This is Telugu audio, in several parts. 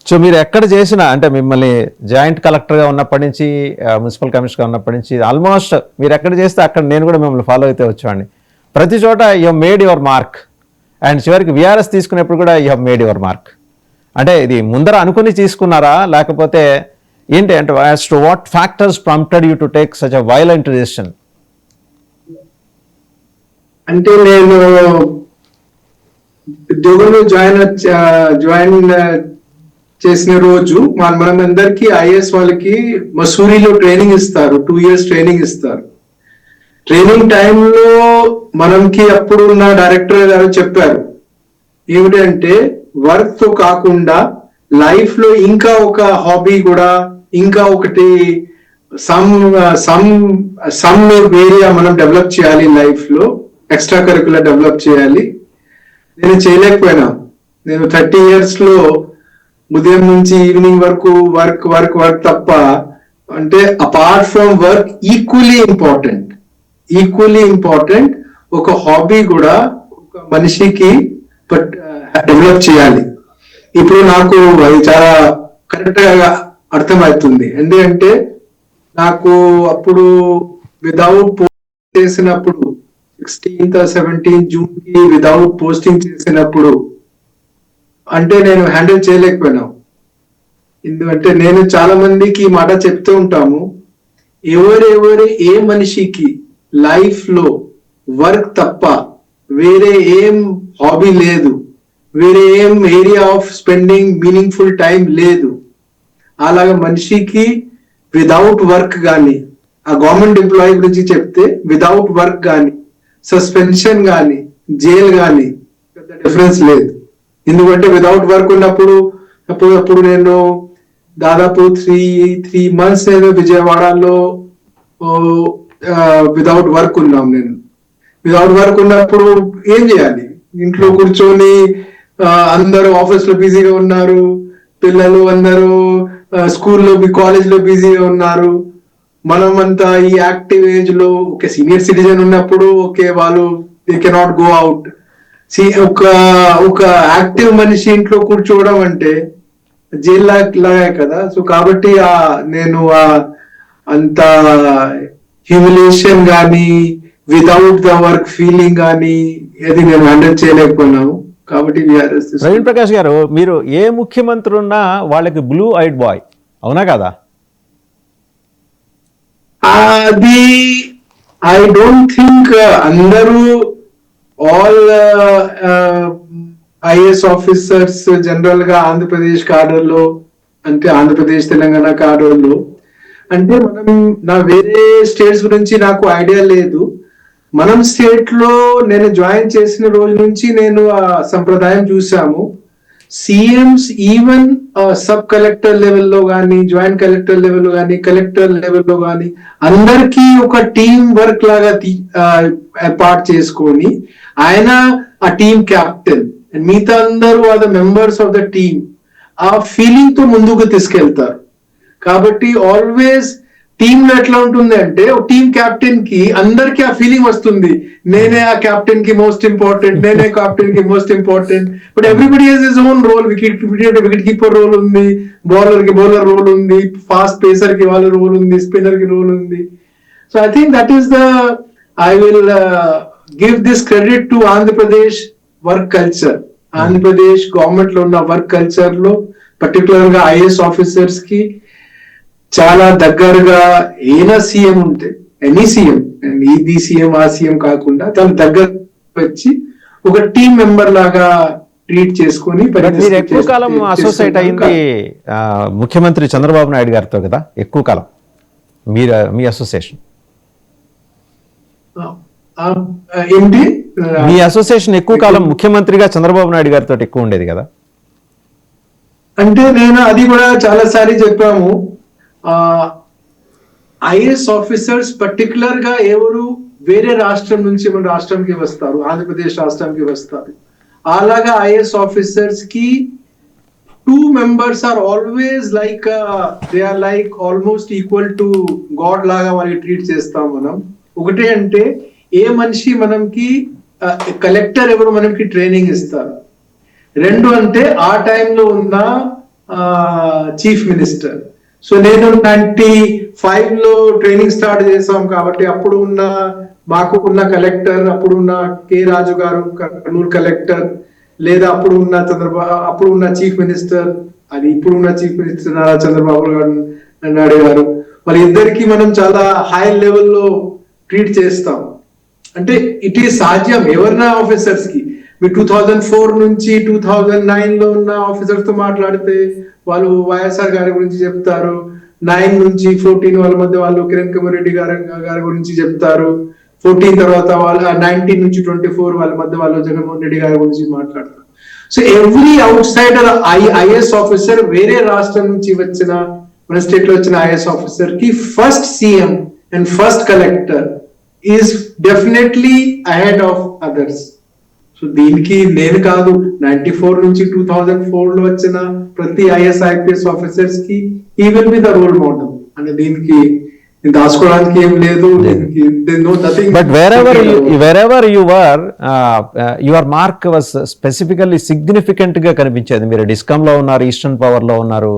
సో మీరు ఎక్కడ చేసినా అంటే మిమ్మల్ని జాయింట్ కలెక్టర్గా ఉన్నప్పటి నుంచి మున్సిపల్ కమిషనర్గా ఉన్నప్పటి నుంచి ఆల్మోస్ట్ మీరు ఎక్కడ చేస్తే అక్కడ నేను కూడా మిమ్మల్ని ఫాలో అయితే వచ్చేవాడిని. ప్రతి చోట you have made your mark. And చివరికి విఆర్ఎస్ తీసుకునేప్పుడు కూడా you have made your mark. అంటే ఇది ముందర అనుకుని తీసుకున్నారా, లేకపోతే ఏంటి అంటే as to what factors prompted you to take such a violent decision? అంటే నేను ఉద్యోగంలో జాయిన్ చేసిన రోజు మనందరికీ ఐఏఎస్ వాళ్ళకి మసూరిలో ట్రైనింగ్ ఇస్తారు, 2 years ట్రైనింగ్ ఇస్తారు. ట్రైనింగ్ టైంలో మనకి అప్పుడు ఉన్న డైరెక్టర్ గారు చెప్పారు ఏమిటంటే వర్క్ తో కాకుండా లైఫ్ లో ఇంకా ఒక హాబీ కూడా, ఇంకా ఒకటి సమ్ ఏరియా మనం డెవలప్ చేయాలి, లైఫ్ లో ఎక్స్ట్రా కరికులర్ డెవలప్ చేయాలి. నేను చేయలేకపోయినా. నేను 30 years లో ఉదయం నుంచి ఈవినింగ్ వరకు వర్క్ తప్ప, అంటే apart from work equally important ఒక హాబీ కూడా ఒక మనిషికి డెవలప్ చేయాలి. ఇప్పుడు నాకు అది చాలా కరెక్ట్ గా అర్థమవుతుంది. ఎందుకంటే నాకు అప్పుడు వితౌట్ పోస్టింగ్ చేసినప్పుడు 16th or 17th June కి వితౌట్ పోస్టింగ్ చేసినప్పుడు అంటే నేను హ్యాండిల్ చేయలేకపోయినా. ఎందుకంటే నేను చాలా మందికి ఈ మాట చెప్తూ ఉంటాము, ఏ మనిషికి లైఫ్ లో వర్క్ తప్ప వేరే ఏం హాబీ లేదు, వేరే ఏం area of spending meaningful time లేదు, అలాగా మనిషికి వితౌట్ వర్క్ కానీ, ఆ గవర్నమెంట్ ఎంప్లాయీ గురించి చెప్తే వితౌట్ వర్క్ కానీ, సస్పెన్షన్ కానీ, జైలు కానీ పెద్ద డిఫరెన్స్ లేదు. ఎందుకంటే వితౌట్ వర్క్ ఉన్నప్పుడు అప్పుడు నేను దాదాపు 3 months నేను విజయవాడలో వితౌట్ వర్క్ ఉన్నాం. నేను వితౌట్ వర్క్ ఉన్నప్పుడు ఏం చేయాలి? ఇంట్లో కూర్చొని అందరూ ఆఫీస్ లో బిజీగా ఉన్నారు, పిల్లలు అందరూ స్కూల్లో కాలేజ్ లో బిజీగా ఉన్నారు. మనం అంతా ఈ యాక్టివ్ ఏజ్ లో ఒక సీనియర్ సిటిజన్ ఉన్నప్పుడు ఓకే వాళ్ళు దే కెనాట్ గో అవుట్. ఒక యాక్టివ్ మనిషి ఇంట్లో కూర్చోవడం అంటే జైల్ లాగే కదా. సో కాబట్టి నేను అంత హ్యూమిలేషన్ కానీ వితౌట్ ద వర్క్ ఫీలింగ్ కానీ అది నేను హ్యాండిల్ చేయలేకపోయినాను. కాబట్టి ప్రవీణ్ ప్రకాష్ గారు, మీరు ఏ ముఖ్యమంత్రి ఉన్నా వాళ్ళకి బ్లూ ఐడ్ బాయ్, అవునా కదా? అది ఐ డోంట్ థింక్ అందరూ ఆల్ ఐఏఎస్ ఆఫీసర్స్ జనరల్ గా ఆంధ్రప్రదేశ్ కాడర్ లో, అంటే ఆంధ్రప్రదేశ్ తెలంగాణ కాడర్ లో, అంటే నా వేరే స్టేట్స్ గురించి నాకు ఐడియా లేదు. మనం స్టేట్ లో నేను జాయిన్ చేసిన రోజు నుంచి నేను ఆ సంప్రదాయం చూసాము. సీఎంస్ ఈవెన్ సబ్ కలెక్టర్ లెవెల్లో కానీ, జాయింట్ కలెక్టర్ లెవెల్లో కానీ, కలెక్టర్ లెవెల్లో కానీ అందరికీ ఒక టీమ్ వర్క్ లాగా ఏర్పాటు చేసుకొని ఆయన ఆ టీమ్ క్యాప్టెన్, మిగతా అందరూ are the members of the team, ఆ ఫీలింగ్ తో ముందుకు తీసుకెళ్తారు. కాబట్టి ఆల్వేస్ టీమ్ లో ఎట్లా ఉంటుంది అంటే టీమ్ క్యాప్టెన్ కి అందరికి ఆ ఫీలింగ్ వస్తుంది, నేనే ఆ క్యాప్టెన్ కి మోస్ట్ ఇంపార్టెంట్, నేనే క్యాప్టెన్ కి most important. But everybody has his own role. Wicket keeper role ఉంది, బౌలర్ కి బౌలర్ రోల్ ఉంది, ఫాస్ట్ పేసర్ కి వాళ్ళ రోల్ ఉంది, స్పిన్నర్ కి రోల్ ఉంది. So I think that is I will give this credit to Andhra Pradesh work culture. Andhra Pradesh government లో ఉన్న వర్క్ కల్చర్ లో పర్టికులర్ గా ఐఏఎస్ ఆఫీసర్స్ కి చాలా దగ్గరగా ఏనా సీఎం ఉంటే, ఎనీ సీఎం, ఇది సీఎం ఆ సీఎం కాకుండా తన దగ్గర వచ్చి ఒక టీమ్ మెంబర్ లాగా ట్రీట్ చేసుకొని. ఎక్కువ కాలం అసోసియేట్ అయింది ముఖ్యమంత్రి చంద్రబాబు నాయుడు గారితో కదా, ఎక్కువ కాలం మీ అసోసియేషన్ ఏంటి? మీ అసోసియేషన్ ఎక్కువ కాలం ముఖ్యమంత్రిగా చంద్రబాబు నాయుడు గారితో ఎక్కువ ఉండేది కదా. అంటే నేను అది కూడా చాలా సారి చెప్పాము, ఐఏఎస్ ఆఫీసర్స్ పర్టికులర్ గా ఎవరు వేరే రాష్ట్రం నుంచి మన రాష్ట్రంకి వస్తారు, ఆంధ్రప్రదేశ్ రాష్ట్రానికి వస్తారు, అలాగా ఐఏఎస్ ఆఫీసర్స్ కి 2 members are always like they are like almost equal to God లాగా వాళ్ళని ట్రీట్ చేస్తాం మనం. ఒకటే అంటే ఏ మనిషి మనకి కలెక్టర్ ఎవరు మనకి ట్రైనింగ్ ఇస్తారు, 2 అంటే ఆ టైంలో ఉన్న చీఫ్ మినిస్టర్. సో నేను 95లో ట్రైనింగ్ స్టార్ట్ చేసాం కాబట్టి అప్పుడు మాకు ఉన్న కలెక్టర్, అప్పుడు ఉన్న కె రాజు గారు కర్నూలు కలెక్టర్, లేదా అప్పుడు ఉన్న చీఫ్ మినిస్టర్, అది ఇప్పుడు ఉన్న చీఫ్ మినిస్టర్ నారా చంద్రబాబు నాయుడు గారు, వాళ్ళిద్దరికి మనం చాలా హై లెవెల్లో ట్రీట్ చేస్తాం. అంటే ఇట్ ఈస్ సాధ్యం ఎవరైనా ఆఫీసర్స్ కి. మీరు 2004 నుంచి 2009 లో ఉన్న ఆఫీసర్స్ తో మాట్లాడితే వాళ్ళు వైఎస్ఆర్ గారి గురించి చెప్తారు, 9 నుంచి 14 వాళ్ళ మధ్య వాళ్ళు కిరణ్ కుమార్ రెడ్డి గారి గురించి చెప్తారు, 14 తర్వాత వాళ్ళు 19 నుంచి 24 వాళ్ళ మధ్య వాళ్ళు జగన్మోహన్ రెడ్డి గారి గురించి మాట్లాడతారు. So every out cider IAS officer, వేరే రాష్ట్రం నుంచి వచ్చిన, మన స్టేట్ లో వచ్చిన ఐఏఎస్ ఆఫీసర్ కి first CM and first collector is definitely ahead of others. So దీనికి నేను కాదు, 94 నుంచి 2004 లో వచ్చిన ప్రతి ఐఎస్ ఐపీఎస్ ఆఫీసర్స్ కి ఈ will be the role model. అంటే దీనికి దాచుకోవడానికి ఏం లేదు. But wherever your mark was specifically significant గా కనిపించేది. మీరు డిస్కమ్ లో ఉన్నారు, ఈస్టర్న్ పవర్ లో ఉన్నారు,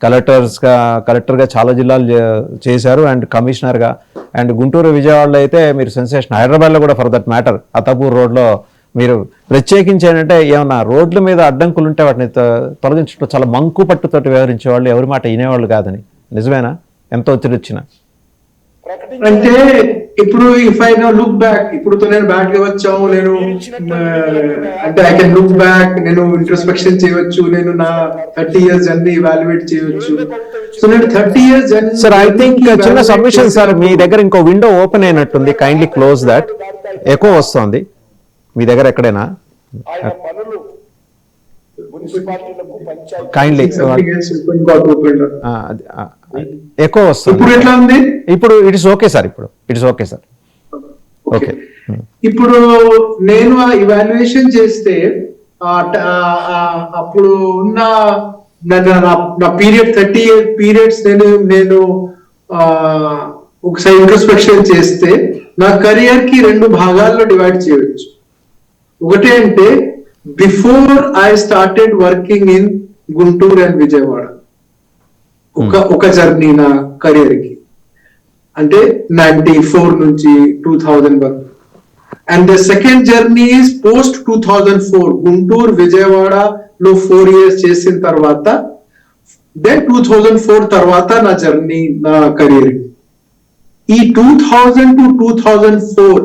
కలెక్టర్ గా చాలా జిల్లాలు చేశారు, అండ్ కమిషనర్ గా, అండ్ గుంటూరు విజయవాడలో అయితే మీరు సెన్సేషన్. హైదరాబాద్ లో కూడా for that matter Attapur road లో మీరు ప్రత్యేకించి ఏంటంటే ఏమన్నా రోడ్ల మీద అడ్డంకులు ఉంటే వాటిని తొలగించడం చాలా మంకు పట్టుతోటి వ్యవహరించే వాళ్ళు, ఎవరి మాట వినేవాళ్ళు కాదని. నిజమేనా? ఎంత ఒత్తిడి వచ్చినా? అంటే ఇప్పుడు if I know look back, ఇప్పుడు నేను బ్యాక్ గా వచ్చాము, నేను అంటే ఐ కెన్ లుక్ బ్యాక్, నేను ఇంట్రోస్పెక్షన్ చేయవచ్చు, నేను నా 30 years జర్నీ ఇవాల్యుయేట్ చేయవచ్చు. సో నేను 30 years journey. Sir I think చిన్న సబ్మిషన్ సార్, మీ దగ్గర ఇంకో విండో ఓపెన్ అయినట్టుంది, కైండ్లీ క్లోజ్ దట్. ఎకో వస్తుంది మీ దగ్గర ఎక్కడైనా? కైండ్లీ ఎకో వస్తుంది ఇప్పుడు. ఇట్ ఇస్ ఓకే సార్, ఇప్పుడు it is okay sir. Okay, ఇప్పుడు నేను ఇవాల్యుయేషన్ చేస్తే అప్పుడు ఉన్న నా పీరియడ్ 30 పీరియడ్స్ నేను ఒకసారి ఇంట్రోస్పెక్షన్ చేస్తే నా కెరియర్ కి 2 భాగాల్లో డివైడ్ చేయవచ్చు. ఒకటి అంటే before I started working in Guntur and Vijayawada, ఒక జర్నీ నా కెరియర్ కి, అంటే 94 నుంచి 2000 వరకు. And the second journey is post 2004, Guntur విజయవాడలో 4 years చేసిన తర్వాత, దెన్ 2004 తర్వాత నా జర్నీ, నా కెరియర్. ఈ 2000 to 2004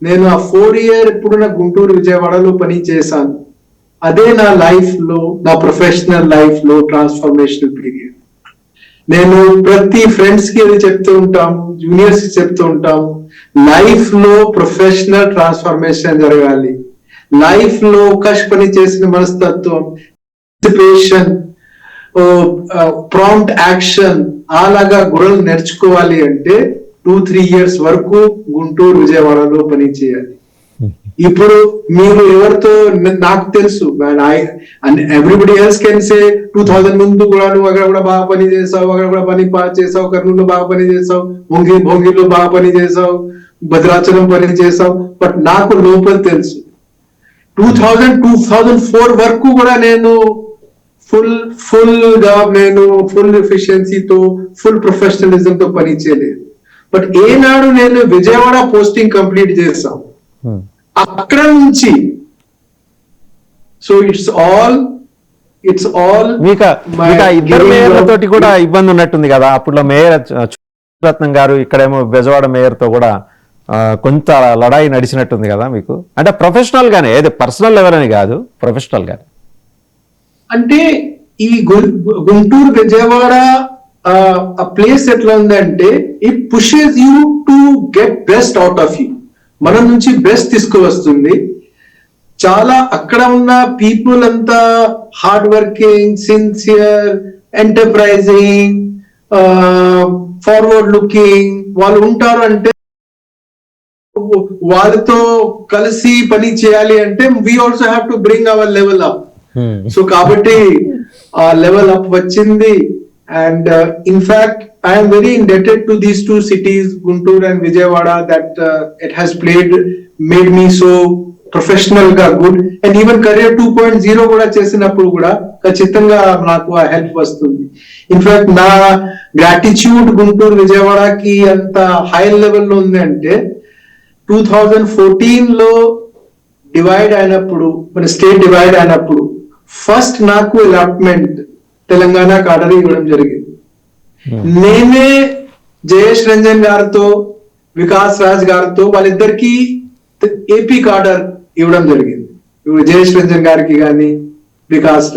నేను ఆ 4 year ఇప్పుడు నా గుంటూరు విజయవాడలో పని చేశాను. అదే నా లైఫ్ లో, నా ప్రొఫెషనల్ లైఫ్ లో ట్రాన్స్ఫర్మేషనల్ పీరియడ్. నేను ప్రతి ఫ్రెండ్స్ కి అది చెప్తూ ఉంటాము, జూనియర్స్ కి చెప్తూ ఉంటాము, లైఫ్ లో ప్రొఫెషనల్ ట్రాన్స్ఫర్మేషన్ జరగాలి. లైఫ్ లో పని చేసిన మనస్తత్వం, ప్రాంప్ట్ యాక్షన్, అలాగా గుణాలు నేర్చుకోవాలి అంటే 2-3 years వరకు గుంటూరు విజయవాడలో పని చేయాలి. ఇప్పుడు మీరు ఎవరితో, నాకు తెలుసు, ఎవ్రీబడి ఎల్స్ కెన్ సే 2000 ముందు కూడా నువ్వు అక్కడ కూడా బాగా పని చేసావు, అక్కడ కూడా పని చేసావు, కర్నూలులో బాగా పని చేసావు, భోంగిలో బాగా పని చేసావు, భద్రాచలం పని చేసావు. బట్ నాకు లోపల తెలుసు 2004 వరకు కూడా నేను ఫుల్ గా నేను ఫుల్ ఎఫిషియన్సీతో, ఫుల్ ప్రొఫెషనలిజం తో పని చేయలేదు. బట్ ఏనాడు నేను విజయవాడ పోస్టింగ్ కంప్లీట్ చేసాం, అక్కడ నుంచి, సో ఇట్స్ ఆల్ మీకు ఇద్దరు మేయర్లతోటి కూడా ఇబ్బంది ఉన్నట్టుంది కదా. అప్పుడు మేయర్ రత్నం గారు, ఇక్కడేమో బెజవాడ మేయర్ తో కూడా కొంత లడాయి నడిచినట్టుంది కదా మీకు. అంటే ప్రొఫెషనల్ గానే, ఏది పర్సనల్ లెవెల్ అని కాదు, ప్రొఫెషనల్ గానే. అంటే ఈ గుంటూరు విజయవాడ ఆ ప్లేస్ ఎట్లా ఉందంటే, it pushes you to get best out of you. మన నుంచి బెస్ట్ తీసుకువస్తుంది. చాలా అక్కడ ఉన్న పీపుల్ అంతా hard working, sincere, enterprising, forward looking వాళ్ళు ఉంటారు. అంటే వాళ్ళతో కలిసి పని చేయాలి అంటే we also have to bring our level up. So కాబట్టి ఆ లెవెల్ అప్ వచ్చింది. And in fact, I am very indebted to these 2 cities, Guntur and Vijayawada, that it has made me so professional గా గుడ్ అండ్ ఈవెన్ కెరియర్ 2.0 కూడా చేసినప్పుడు కూడా ఖచ్చితంగా నాకు ఆ హెల్ప్ వస్తుంది. ఇన్ఫాక్ట్ నా గ్రాటిట్యూడ్ గుంటూరు విజయవాడకి అంత హై లెవెల్లో ఉంది అంటే 2014 డివైడ్ అయినప్పుడు, మన స్టేట్ డివైడ్ అయినప్పుడు ఫస్ట్ నాకు అలాట్మెంట్ తెలంగాణ కాడర్ ఇవ్వడం జరిగింది. నేనే జయేష్ రంజన్ గారితో, వికాస్ రాజ్ గారితో వాళ్ళిద్దరికి ఏపీ కాడర్ ఇవ్వడం జరిగింది. ఇప్పుడు జయేష్ రంజన్ గారికి కానీ వికాస్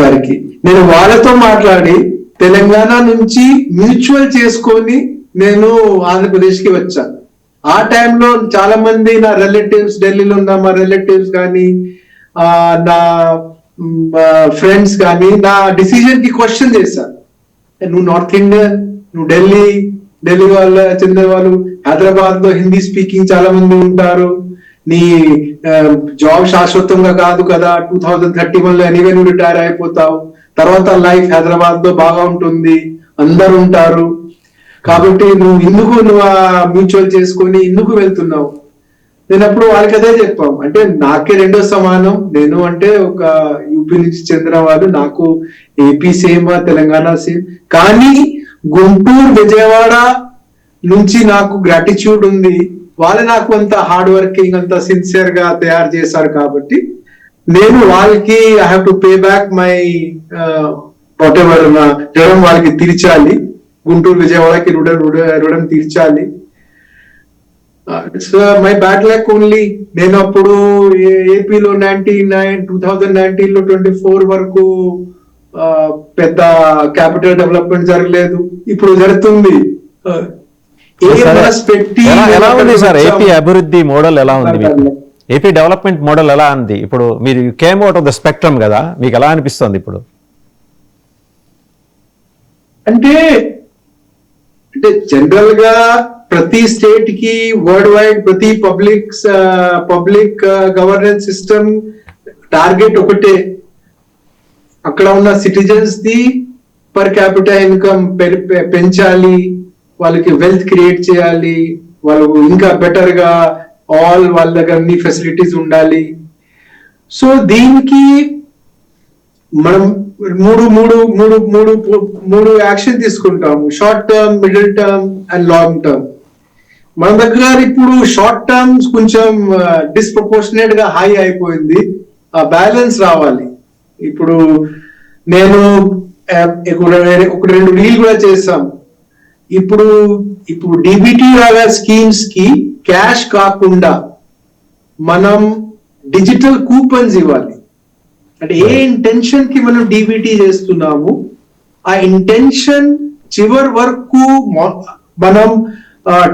గారికి నేను వాళ్ళతో మాట్లాడి తెలంగాణ నుంచి మ్యూచువల్ చేసుకొని నేను ఆంధ్రప్రదేశ్ కి వచ్చాను. ఆ టైంలో చాలా మంది నా రిలేటివ్స్, ఢిల్లీలో ఉన్న మా రిలేటివ్స్ కానీ నా ఫ్రెండ్స్ కానీ నా డిసిజన్ కి క్వశ్చన్ చేశారు. నువ్వు నార్త్ ఇండియన్, నువ్వు ఢిల్లీ వాళ్ళ చెందిన వాళ్ళు, హైదరాబాద్ లో హిందీ స్పీకింగ్ చాలా మంది ఉంటారు, నీ జాబ్ శాశ్వతంగా కాదు కదా, 2031 లో ఎనీవే నువ్వు రిటైర్ అయిపోతావు, తర్వాత లైఫ్ హైదరాబాద్ లో బాగా ఉంటుంది, అందరు ఉంటారు, కాబట్టి నువ్వు మ్యూచువల్ చేసుకొని ఎందుకు వెళ్తున్నావు? నేను అప్పుడు వాళ్ళకి అదే చెప్పాం, అంటే నాకే రెండో సమానం, నేను అంటే ఒక యూపీ నుంచి చెందిన వాళ్ళు, నాకు ఏపీ సేమ్ తెలంగాణ సేమ్, కానీ గుంటూరు విజయవాడ నుంచి నాకు గ్రాటిట్యూడ్ ఉంది. వాళ్ళు నాకు అంత హార్డ్ వర్కింగ్, అంత సిన్సియర్ గా తయారు చేశారు కాబట్టి నేను వాళ్ళకి I have to pay back my what ever నా రుణం వాళ్ళకి తీర్చాలి, గుంటూరు విజయవాడకి రుణం తీర్చాలి. It's my bad luck only. నేను అప్పుడు ఏపీలో 2019 లో 24 వరకు పెద్ద క్యాపిటల్ డెవలప్మెంట్ జరగలేదు, ఇప్పుడు జరుగుతుంది. ఎలా ఉంది సార్ ఏపీ అభివృద్ధి మోడల్? ఎలా ఉంది ఏపీ డెవలప్మెంట్ మోడల్? ఎలా ఉంది ఇప్పుడు? మీరు came out of the spectrum కదా, మీకు ఎలా అనిపిస్తుంది ఇప్పుడు? అంటే జనరల్ గా ప్రతి స్టేట్ కి వరల్డ్ వైడ్ ప్రతి పబ్లిక్ గవర్నెన్స్ సిస్టమ్ టార్గెట్ ఒకటే, అక్కడ ఉన్న citizens the per capital income పెంచాలి, వాళ్ళకి వెల్త్ క్రియేట్ చేయాలి, వాళ్ళు ఇంకా బెటర్ గా వాళ్ళ దగ్గర అన్ని ఫెసిలిటీస్ ఉండాలి. సో దీనికి మనం మూడు యాక్షన్ తీసుకుంటాము, short term, middle term and long term. మన దగ్గర ఇప్పుడు షార్ట్ టర్మ్స్ కొంచెం డిస్ప్రపోర్షనేట్ గా హై అయిపోయింది, ఆ బ్యాలెన్స్ రావాలి. ఇప్పుడు నేను ఒక 2 రీల్ కూడా చేసాం. ఇప్పుడు డిబిటీ లాగా స్కీమ్స్ కి క్యాష్ కాకుండా మనం డిజిటల్ కూపన్స్ ఇవ్వాలి. అంటే ఏ ఇంటెన్షన్ కి మనం డిబిటీ చేస్తున్నాము, ఆ ఇంటెన్షన్ చివరి వరకు మనం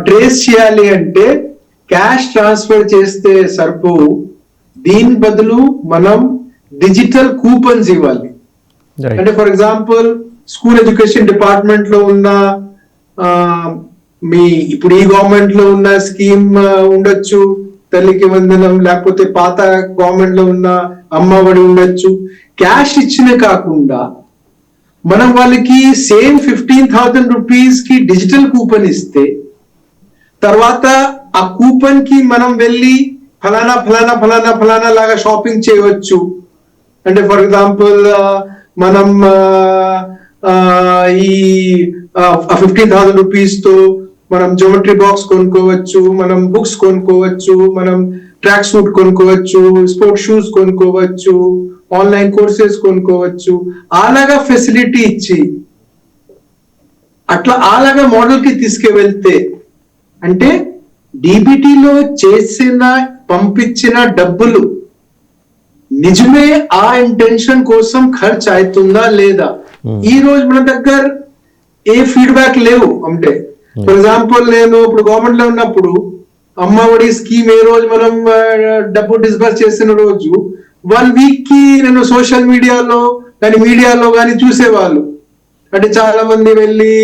ట్రేస్ చేయాలి. అంటే క్యాష్ ట్రాన్స్ఫర్ చేస్తే సరిపోవు, దీని బదులు మనం డిజిటల్ కూపన్స్ ఇవ్వాలి. అంటే for example school education department లో ఉన్న ఇప్పుడు ఈ గవర్నమెంట్ లో ఉన్న స్కీమ్ ఉండొచ్చు, తల్లికి వందనం, లేకపోతే పాత గవర్నమెంట్ లో ఉన్న అమ్మఒడి ఉండొచ్చు. క్యాష్ ఇచ్చిన కాకుండా మనం వాళ్ళకి సేమ్ 15,000 రూపీస్ కి డిజిటల్ కూపన్ ఇస్తే, తర్వాత ఆ కూపన్ కి మనం వెళ్ళి ఫలానా లాగా షాపింగ్ చేయవచ్చు. అంటే ఫర్ ఎగ్జాంపుల్ మనం ఈ 15,000 రూపీస్ తో మనం జ్యోమెట్రీ బాక్స్ కొనుక్కోవచ్చు, మనం బుక్స్ కొనుక్కోవచ్చు, మనం ట్రాక్ సూట్ కొనుక్కోవచ్చు, స్పోర్ట్స్ షూస్ కొనుక్కోవచ్చు, ఆన్లైన్ కోర్సెస్ కొనుక్కోవచ్చు. అలాగా ఫెసిలిటీ ఇచ్చి అలాగా మోడల్ కి తీసుకువెళ్తే, అంటే డిబిటీలో పంపించిన డబ్బులు నిజమే ఆ ఇంటెన్షన్ కోసం ఖర్చు అవుతుందా లేదా? ఈ రోజు మన దగ్గర ఏ ఫీడ్బ్యాక్ లేవు. అంటే ఫర్ ఎగ్జాంపుల్ నేను ఇప్పుడు గవర్నమెంట్ లో ఉన్నప్పుడు అమ్మఒడి స్కీమ్ ఏ రోజు మనం డబ్బు డిస్బర్స్ చేసిన రోజు 1 వీక్ కి నేను సోషల్ మీడియాలో కానీ చూసేవాళ్ళు. అంటే చాలా మంది వెళ్ళి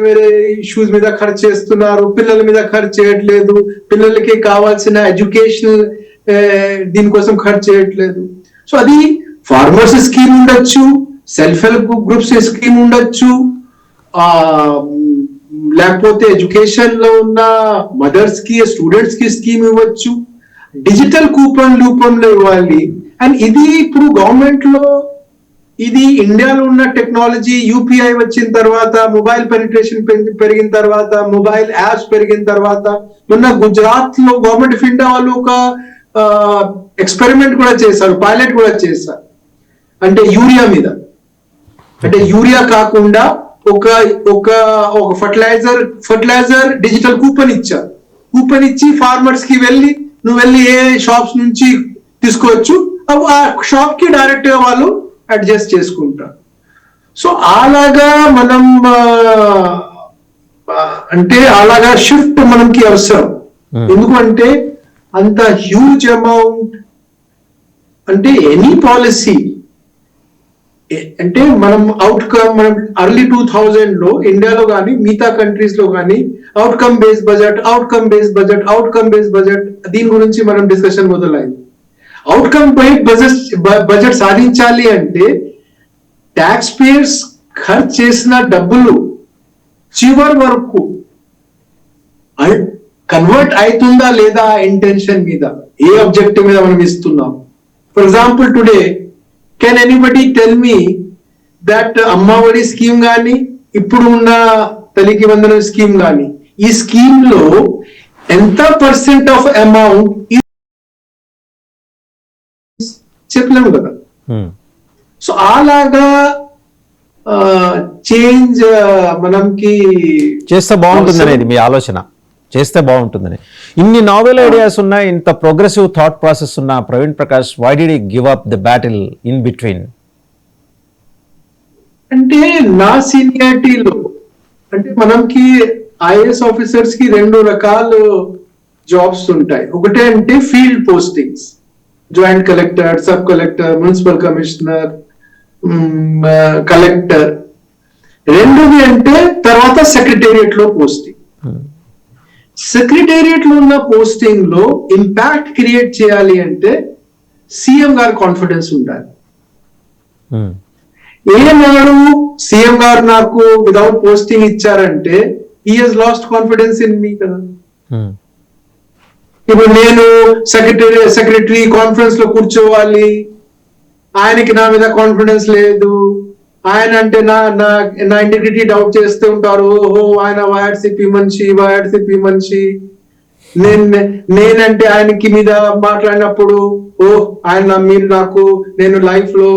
వేరే ఇష్యూస్ మీద ఖర్చు చేస్తున్నారు, పిల్లల మీద ఖర్చు చేయట్లేదు, పిల్లలకి కావాల్సిన ఎడ్యుకేషనల్ దీనికోసం ఖర్చు చేయట్లేదు. సో అది ఫార్మర్స్ స్కీమ్ ఉండొచ్చు, సెల్ఫ్ హెల్ప్ గ్రూప్స్ స్కీమ్ ఉండొచ్చు, లేకపోతే ఎడ్యుకేషన్ లో ఉన్న మదర్స్ కి స్టూడెంట్స్ కి స్కీమ్ ఇవ్వచ్చు, డిజిటల్ కూపన్ రూపంలో ఇవ్వాలి. అండ్ ఇది ఇప్పుడు గవర్నమెంట్ లో ఇది ఇండియాలో ఉన్న టెక్నాలజీ యూపీఐ వచ్చిన తర్వాత, మొబైల్ పెనిట్రేషన్ పెరిగిన తర్వాత, మొబైల్ యాప్స్ పెరిగిన తర్వాత, మొన్న గుజరాత్ లో గవర్నమెంట్ ఆఫ్ ఇండియా వాళ్ళు ఒక ఎక్స్పెరిమెంట్ కూడా చేశారు, పైలట్ కూడా చేశారు. అంటే యూరియా మీద, అంటే యూరియా కాకుండా ఒక ఒక ఒక ఫర్టిలైజర్ డిజిటల్ కూపన్ ఇచ్చారు. కూపన్ ఇచ్చి ఫార్మర్స్ కి నువ్వు వెళ్ళి ఏ షాప్స్ నుంచి తీసుకోవచ్చు, ఆ షాప్ కి డైరెక్ట్ గా వాళ్ళు అడ్జస్ట్ చేసుకుంటారు. సో అలాగా మనం అంటే అలాగా షిఫ్ట్ మనకి అవసరం. ఎందుకంటే అంత హ్యూజ్ అమౌంట్, అంటే ఎనీ పాలసీ అంటే మనం అర్లీ 2000 లో ఇండియాలో కానీ మిగతా కంట్రీస్ లో కానీ అవుట్కమ్ బేస్డ్ బడ్జెట్ దీని గురించి మనం డిస్కషన్ మొదలైంది. అవుట్కమ్ బేస్డ్ బడ్జెట్ సాధించాలి అంటే ట్యాక్స్ పేయర్స్ ఖర్చు చేసిన డబ్బులు చివరి వరకు కన్వర్ట్ అవుతుందా లేదా ఇంటెన్షన్ మీద, ఏ ఆబ్జెక్టివ్ మీద మనం ఇస్తున్నాం. For example today can anybody tell me that Amma Vodi scheme కానీ ఇప్పుడు ఉన్న తల్లికి వందనం స్కీమ్ కానీ, ఈ స్కీమ్ లో ఎంత పర్సెంట్ ఆఫ్ అమౌంట్ చెప్పలేము కదా. సో అలాగా చేంజ్ మనంకి చేస్తే బాగుంటుంది అనేది మీ ఆలోచన, చేస్తే బాగుంటుందని. ఇన్ని నావెల్ ఐడియాస్ ఉన్నాయి, ఇంత ప్రోగ్రెసివ్ థాట్ ప్రాసెస్ ఉన్న Praveen Prakash, why did he give up the battle in between? అంటే నా సీనియారిటీలో అంటే మనకి ఐఏఎస్ ఆఫీసర్స్ కి 2 రకాల జాబ్స్ ఉంటాయి. ఒకటే అంటే field postings, joint collector, sub collector, municipal commissioner, collector. రెండోది అంటే తర్వాత సెక్రటేరియట్ లో పోస్టింగ్. సెక్రటేరియట్ లో ఉన్న పోస్టింగ్ లో ఇంపాక్ట్ క్రియేట్ చేయాలి అంటే సీఎం గారు కాన్ఫిడెన్స్ ఉండాలి. ఏనాడు సీఎం గారు నాకు వితౌట్ పోస్టింగ్ ఇచ్చారంటే he Hess last confidence in me కదా. ఇప్పుడు నేను సెక్రటరీ కాన్ఫరెన్స్ లో కూర్చోవాలి, ఆయనకి నా మీద కాన్ఫిడెన్స్ లేదు, ఆయన అంటే నా ఇంటిగ్రిటీ డౌట్ చేస్తూ ఉంటారు. ఓహో ఆయన వైఆర్సిపి మనిషి, నేనంటే ఆయనకి మీద మాట్లాడినప్పుడు నేను లైఫ్ లో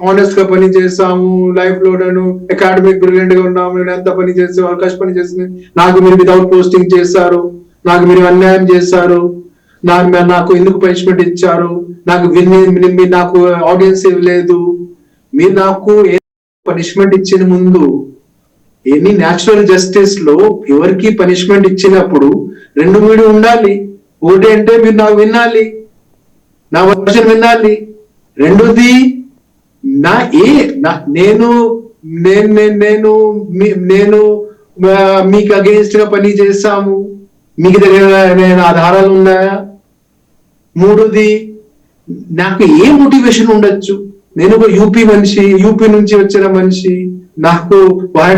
ఆనెస్ట్ గా పని చేస్తాము, లైఫ్ లో నేను అకాడమిక్ బ్రిలియంట్ గా ఉన్నాము, నేను ఎంత పని చేస్తే వాళ్ళు కష్ట పని చేస్తే నాకు మీరు వితౌట్ పోస్టింగ్ చేశారు, నాకు మీరు అన్యాయం చేశారు, నాకు ఎందుకు పనిష్మెంట్ ఇచ్చారు, నాకు ఆడియన్స్ ఇవ్వలేదు, మీరు నాకు పనిష్మెంట్ ఇచ్చిన ముందు ఎనీ న్యాచురల్ జస్టిస్ లో ఎవరికి పనిష్మెంట్ ఇచ్చినప్పుడు 2 ఉండాలి. ఒకటి అంటే మీరు నాకు వినాలి, నా వర్షన్ వినాలి. రెండోది నేను మీకు అగేన్స్ట్ గా పని చేస్తాము, మీకు దగ్గర ఆధారాలు ఉన్నాయా. మూడోది నాకు ఏ మోటివేషన్ ఉండొచ్చు, నేను ఒక యూపీ నుంచి వచ్చిన మనిషి, నాకు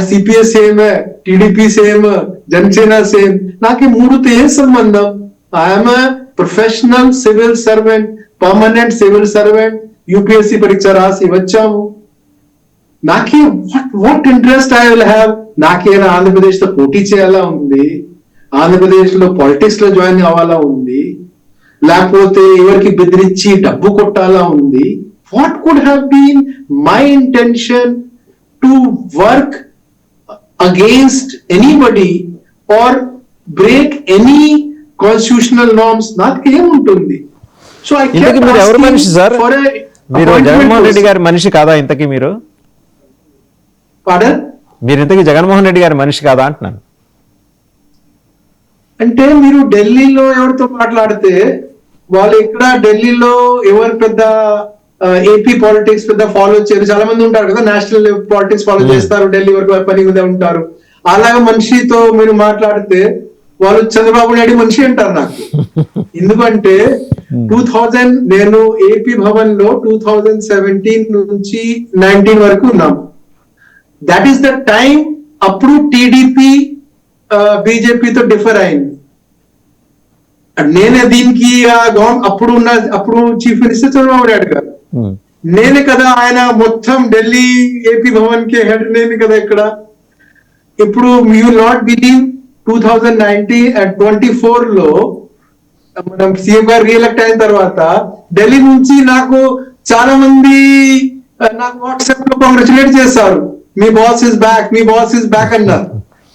CPS same, TDP same, Janasena same, నాకు 3తో ఏం సంబంధం. I'm professional civil servant, permanent civil servant, UPSC పరీక్ష రాసి వచ్చాము. నాకే what interest I will have. నాకేనా ఆంధ్రప్రదేశ్ లో పోటీ చేయాలా ఉంది, ఆంధ్రప్రదేశ్ లో పాలిటిక్స్ లో జాయిన్ అవ్వాలా ఉంది, లేకపోతే ఎవరికి బెదిరించి డబ్బు కొట్టాలా ఉంది. What could have been my intention to work against anybody or break any constitutional norms? నాకు ఏముంటుంది. సో మీరు ఎవరు మనిషి సార్? మీరు జగన్మోహన్ రెడ్డి గారి మనిషి కాదా ఇంతకీ? మీరు ఇంతకీ జగన్మోహన్ రెడ్డి గారి మనిషి కాదా అంటున్నాను. అంటే మీరు ఢిల్లీలో ఎవరితో మాట్లాడితే వాళ్ళు ఇక్కడ ఢిల్లీలో ఎవరు పెద్ద ఏపీ పాలిటిక్స్ పెద్ద ఫాలో చేయరు. చాలా మంది ఉంటారు కదా, నేషనల్ పాలిటిక్స్ ఫాలో చేస్తారు, ఢిల్లీ వరకు పని మీద ఉంటారు. అలాగే మనిషితో మీరు మాట్లాడితే వాళ్ళు చంద్రబాబు నాయుడు మనిషి అంటారు నాకు. ఎందుకంటే 2000 నేను ఏపీ భవన్ లో 2017 నుంచి 19 వరకు ఉన్నాం. దట్ ఈస్ ద టైమ్ అప్పుడు టీడీపీ బీజేపీతో డిఫర్ అయింది. నేనే దీనికి అప్పుడు చీఫ్ మినిస్టర్ చంద్రబాబు నాయుడు గారు, నేనే కదా ఆయన మొత్తం ఢిల్లీ ఏపీ భవన్ కి హెడ్, నేనే కదా ఇక్కడ. ఇప్పుడు యూ నాట్ బిలీవ్ 2024 లో మనం సీఎం గారు రీఎలెక్ట్ అయిన తర్వాత ఢిల్లీ నుంచి నాకు చాలా మంది నాకు వాట్సాప్ లో కాంగ్రాచులేట్ చేశారు. మీ బాస్ ఇస్ బ్యాక్, మీ బాస్ ఇస్ బ్యాక్ అన్నారు.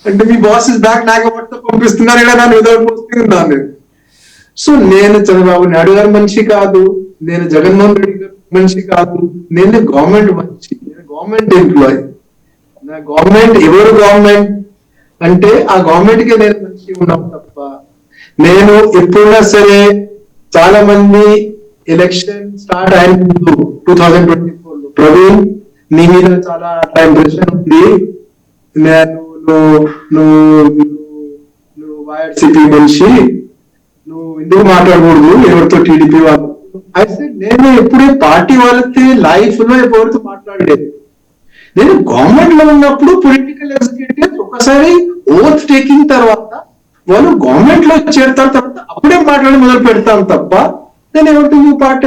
అంటే మీ బాస్ ఇస్ బ్యాక్ నాకు వాట్సాప్ పంపిస్తున్నారు ఇలా నన్ను వితౌట్ పోస్టింగ్ ఉన్నాను. సో నేను చంద్రబాబు నాయుడు గారు మనిషి కాదు, నేను జగన్మోహన్ రెడ్డి గారు మనిషి కాదు, నేను గవర్నమెంట్ మనిషి, నేను గవర్నమెంట్ ఎంప్లాయీ. నా గవర్నమెంట్ ఎవరు గవర్నమెంట్ అంటే ఆ గవర్నమెంట్ కి నేను మనిషి ఉన్నాను తప్ప నేను ఎప్పుడైనా సరే చాలా మంది ఎలక్షన్ స్టార్ట్ అయిన ముందు 2024 లో ప్రవీణ్ నీ మీద చాలా టైం ప్రెషర్ ఉంది, నువ్వు వైఎస్ఆర్సీపీ మనిషి, నువ్వు ఎందుకు మాట్లాడకూడదు ఎవరితో టీడీపీ వాళ్ళు. అయితే నేను ఎప్పుడే పార్టీ వాళ్ళకి లైఫ్ లో ఎవరితో మాట్లాడలేదు. నేను గవర్నమెంట్ లో ఉన్నప్పుడు పొలిటికల్ ఎగ్జిక్యూటివ్ ఒకసారి ఓత్ టేకింగ్ తర్వాత వాళ్ళు గవర్నమెంట్ లో చేరుతారు, తర్వాత అప్పుడే మాట్లాడి మొదలు పెడతాను తప్ప నేను ఎవరికి పార్టీ